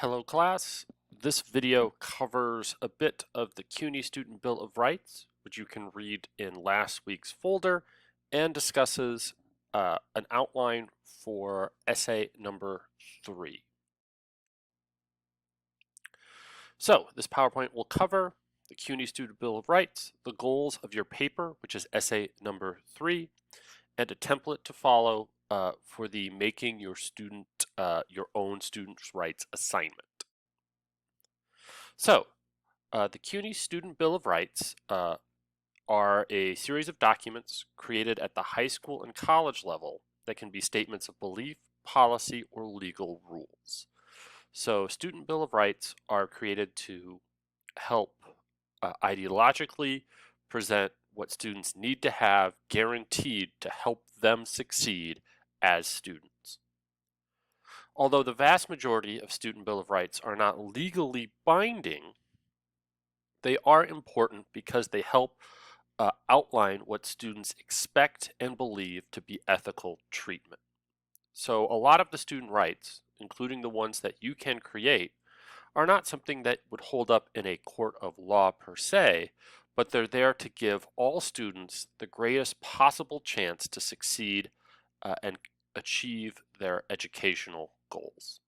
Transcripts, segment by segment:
Hello class. This video covers a bit of the CUNY Student Bill of Rights, which you can read in last week's folder, and discusses an outline for essay number 3. So this PowerPoint will cover the CUNY Student Bill of Rights, the goals of your paper, which is essay number 3, and a template to follow for the making your own student's rights assignment. So, the CUNY Student Bill of Rights are a series of documents created at the high school and college level that can be statements of belief, policy, or legal rules. So, Student Bill of Rights are created to help ideologically present what students need to have guaranteed to help them succeed as students. Although the vast majority of Student Bill of Rights are not legally binding, they are important because they help outline what students expect and believe to be ethical treatment. So a lot of the student rights, including the ones that you can create, are not something that would hold up in a court of law per se, but they're there to give all students the greatest possible chance to succeed and achieve their educational goals.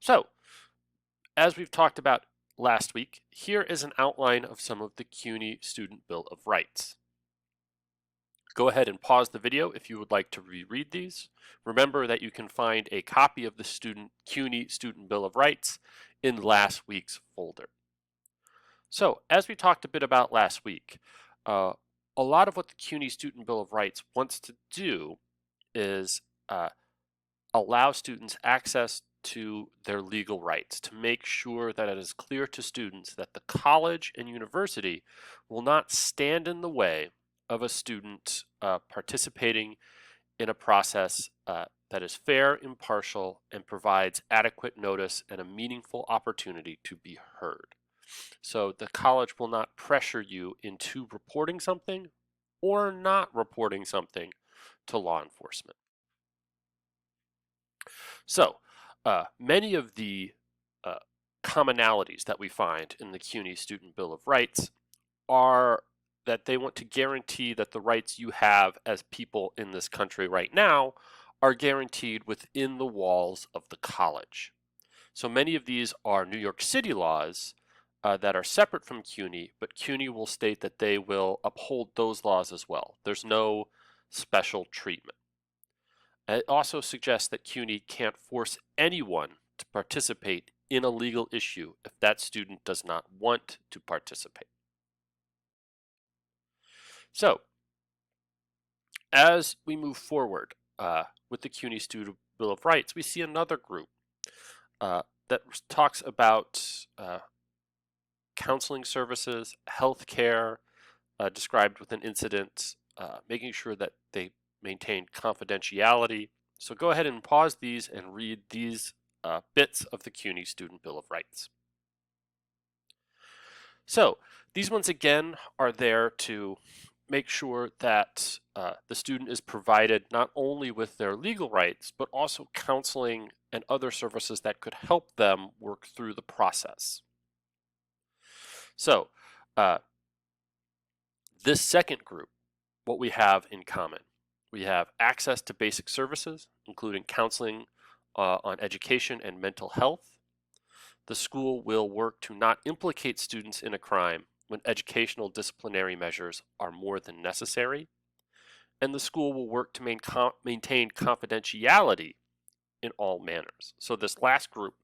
So, as we've talked about last week, here is an outline of some of the CUNY Student Bill of Rights. Go ahead and pause the video if you would like to reread these. Remember that you can find a copy of the CUNY Student Bill of Rights in last week's folder. So, as we talked a bit about last week, a lot of what the CUNY Student Bill of Rights wants to do is allow students access to their legal rights, to make sure that it is clear to students that the college and university will not stand in the way of a student participating in a process that is fair, impartial, and provides adequate notice and a meaningful opportunity to be heard. So the college will not pressure you into reporting something or not reporting something to law enforcement. So, many of the commonalities that we find in the CUNY Student Bill of Rights are that they want to guarantee that the rights you have as people in this country right now are guaranteed within the walls of the college. So many of these are New York City laws that are separate from CUNY, but CUNY will state that they will uphold those laws as well. There's no special treatment. It also suggests that CUNY can't force anyone to participate in a legal issue if that student does not want to participate. So, as we move forward with the CUNY Student Bill of Rights, we see another group that talks about counseling services, health care, described with an incident, making sure that they maintain confidentiality. So go ahead and pause these and read these bits of the CUNY Student Bill of Rights. So these ones again are there to make sure that the student is provided not only with their legal rights, but also counseling and other services that could help them work through the process. So this second group, what we have in common. We have access to basic services, including counseling on education and mental health. The school will work to not implicate students in a crime when educational disciplinary measures are more than necessary. And the school will work to maintain confidentiality in all manners. So this last group,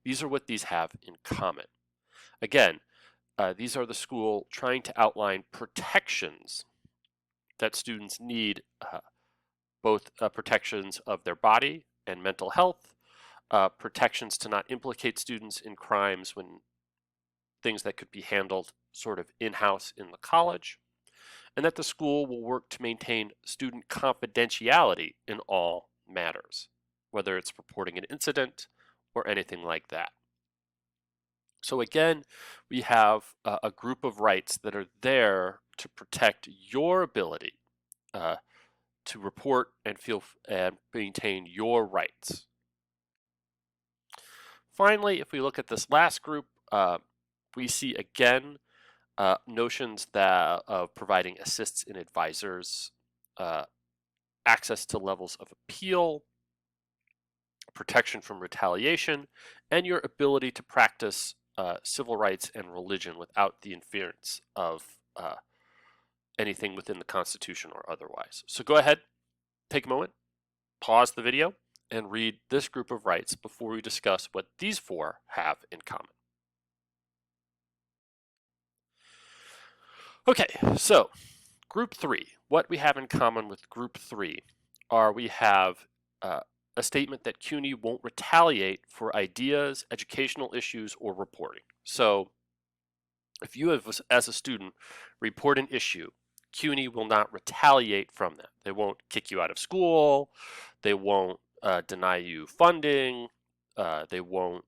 these are what these have in common. Again, these are the school trying to outline protections that students need, both protections of their body and mental health, protections to not implicate students in crimes when things that could be handled sort of in-house in the college, and that the school will work to maintain student confidentiality in all matters, whether it's reporting an incident or anything like that. So again, we have a group of rights that are there to protect your ability to report and maintain your rights. Finally, if we look at this last group, we see again notions that of providing assists and advisors, access to levels of appeal, protection from retaliation, and your ability to practice civil rights and religion without the interference of anything within the Constitution or otherwise. So go ahead, take a moment, pause the video, and read this group of rights before we discuss what these four have in common. Okay, so group 3, what we have in common with group 3 are we have a statement that CUNY won't retaliate for ideas, educational issues, or reporting. So if you have, as a student, report an issue, CUNY will not retaliate from that. They won't kick you out of school, they won't deny you funding, they won't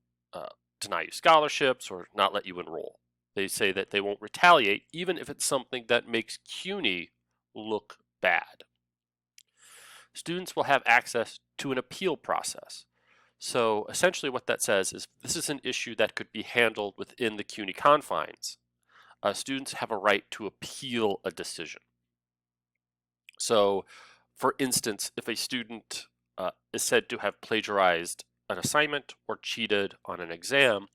deny you scholarships or not let you enroll. They say that they won't retaliate even if it's something that makes CUNY look bad. Students will have access to an appeal process. So essentially what that says is this is an issue that could be handled within the CUNY confines. Students have a right to appeal a decision. So for instance, if a student is said to have plagiarized an assignment or cheated on an exam,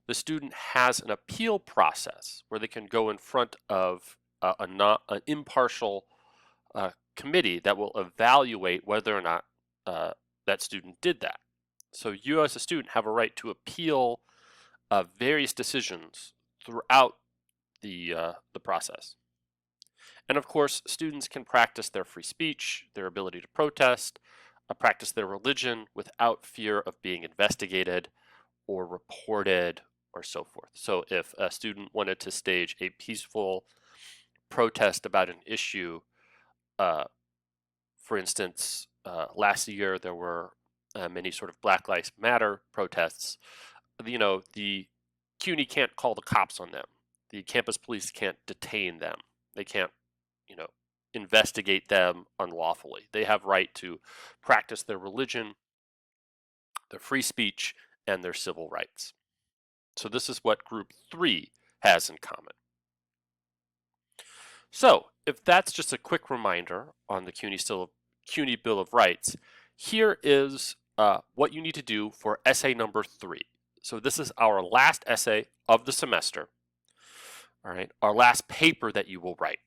the student has an appeal process where they can go in front of an impartial committee that will evaluate whether or not that student did that. So you as a student have a right to appeal various decisions throughout the process. And of course, students can practice their free speech, their ability to protest, practice their religion without fear of being investigated or reported or so forth. So if a student wanted to stage a peaceful protest about an issue, for instance, last year there were many sort of Black Lives Matter protests. The CUNY can't call the cops on them. The campus police can't detain them. They can't, investigate them unlawfully. They have right to practice their religion, their free speech, and their civil rights. So this is what group 3 has in common. So if that's just a quick reminder on the CUNY Bill of Rights, here is what you need to do for essay number 3. So this is our last essay of the semester, all right, our last paper that you will write.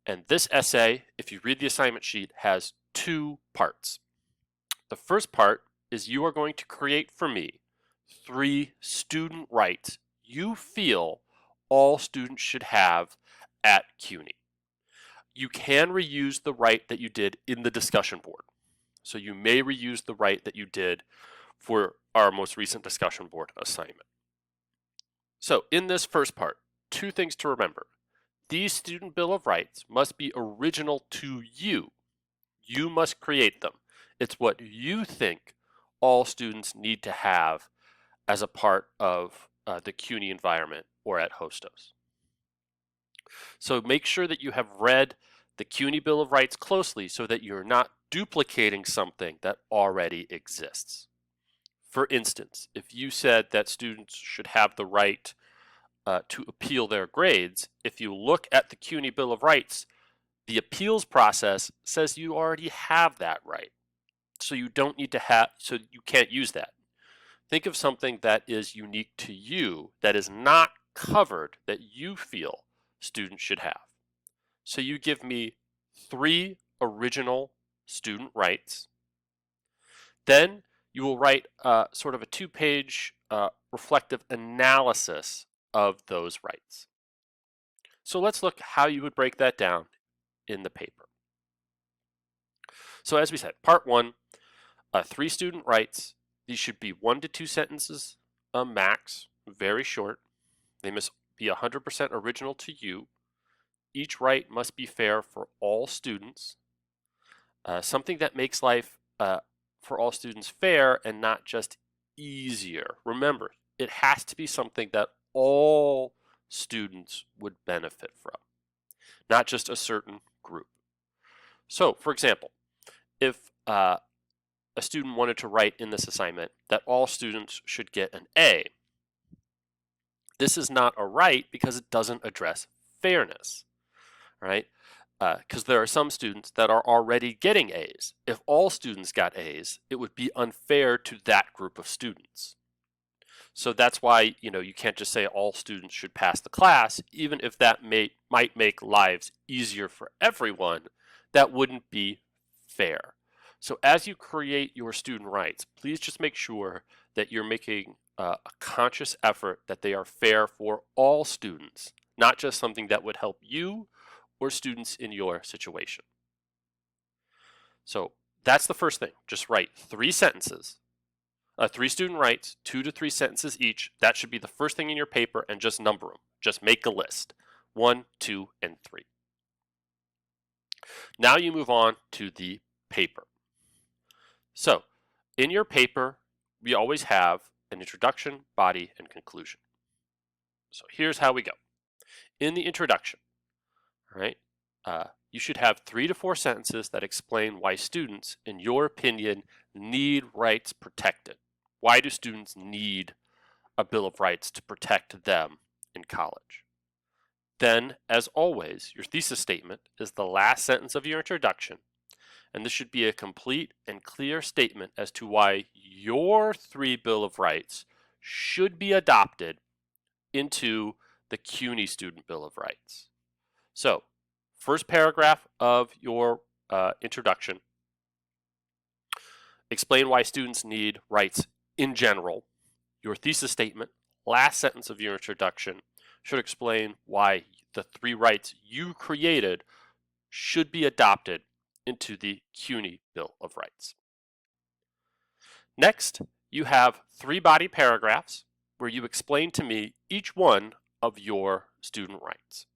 And this essay, if you read the assignment sheet, has 2 parts. The first part is you are going to create for me 3 student rights you feel all students should have at CUNY. You can reuse the right that you did in the discussion board. So you may reuse the right that you did for our most recent discussion board assignment. So in this first part, 2 things to remember. These Student Bill of Rights must be original to you. You must create them. It's what you think all students need to have as a part of the CUNY environment or at Hostos. So make sure that you have read the CUNY Bill of Rights closely so that you're not duplicating something that already exists. For instance, if you said that students should have the right to appeal their grades, if you look at the CUNY Bill of Rights, the appeals process says you already have that right. So you don't need to have, so you can't use that. Think of something that is unique to you, that is not covered, that you feel students should have. So you give me 3 original student rights. Then you will write sort of a 2-page reflective analysis of those rights. So let's look how you would break that down in the paper. So as we said, part 1, 3 student rights. These should be 1 to 2 sentences max, very short. They must be 100% original to you. Each right must be fair for all students. Something that makes life for all students fair and not just easier. Remember, it has to be something that all students would benefit from, not just a certain group. So, for example, if a student wanted to write in this assignment that all students should get an A. This is not a right because it doesn't address fairness, right? Because there are some students that are already getting A's. If all students got A's, it would be unfair to that group of students. So that's why you can't just say all students should pass the class, even if that might make lives easier for everyone. That wouldn't be fair. So as you create your student rights, please just make sure that you're making a conscious effort that they are fair for all students, not just something that would help you or students in your situation. So that's the first thing. Just write 3 sentences. 3 student rights, 2 to 3 sentences each. That should be the first thing in your paper, and just number them. Just make a list. 1, 2, and 3. Now you move on to the paper. So in your paper, we always have an introduction, body, and conclusion. So here's how we go. In the introduction, right, you should have 3 to 4 sentences that explain why students, in your opinion, need rights protected. Why do students need a Bill of Rights to protect them in college? Then, as always, your thesis statement is the last sentence of your introduction, and this should be a complete and clear statement as to why your 3 Bill of Rights should be adopted into the CUNY Student Bill of Rights. So, first paragraph of your introduction, explain why students need rights in general. Your thesis statement, last sentence of your introduction, should explain why the 3 rights you created should be adopted into the CUNY Bill of Rights. Next, you have 3 body paragraphs where you explain to me each one of your student rights.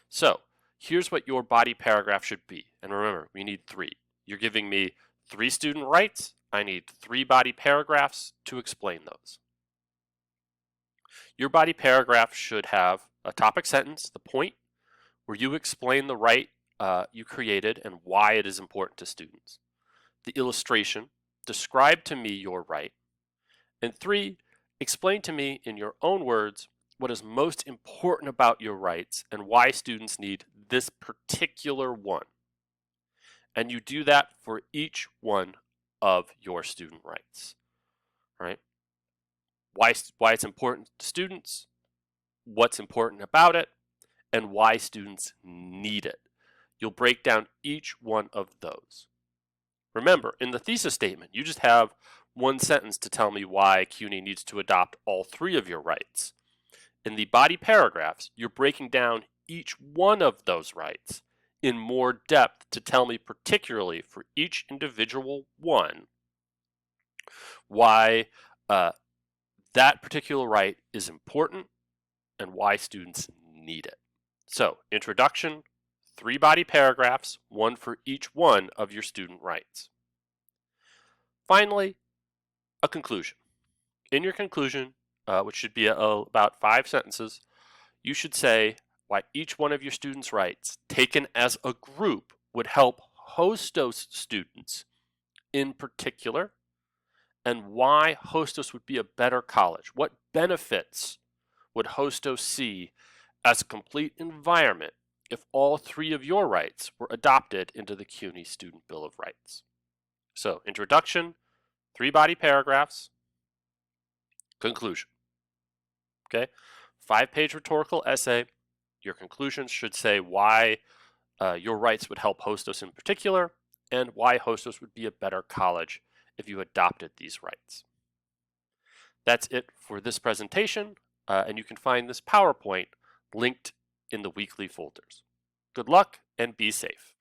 So, here's what your body paragraph should be. And remember, we need 3. You're giving me 3 student rights. I need 3 body paragraphs to explain those. Your body paragraph should have a topic sentence, the point, where you explain the right you created and why it is important to students. The illustration, describe to me your right. And 3, explain to me in your own words what is most important about your rights and why students need this particular one. And you do that for each one of your student rights, right? Why it's important to students, what's important about it, and why students need it. You'll break down each one of those. Remember, in the thesis statement, you just have one sentence to tell me why CUNY needs to adopt all 3 of your rights. In the body paragraphs, you're breaking down each one of those rights in more depth to tell me particularly for each individual one why that particular right is important and why students need it. So, introduction, 3 body paragraphs, 1 for each one of your student rights. Finally, a conclusion. In your conclusion, which should be about 5 sentences, you should say why each one of your students' rights, taken as a group, would help Hostos students in particular, and why Hostos would be a better college. What benefits would Hostos see as a complete environment if all 3 of your rights were adopted into the CUNY Student Bill of Rights? So, introduction, 3 body paragraphs, conclusion. Okay, 5-page rhetorical essay. Your conclusions should say why your rights would help Hostos in particular, and why Hostos would be a better college if you adopted these rights. That's it for this presentation, and you can find this PowerPoint linked in the weekly folders. Good luck and be safe.